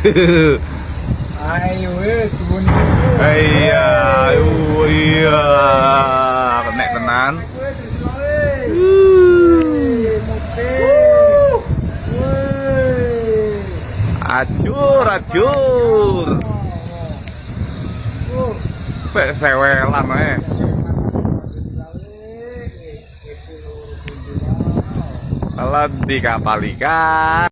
Ayo turun. Iya, iya, kena tenan. Acur, acur. Pek sewelan Kalau di kapal ikan.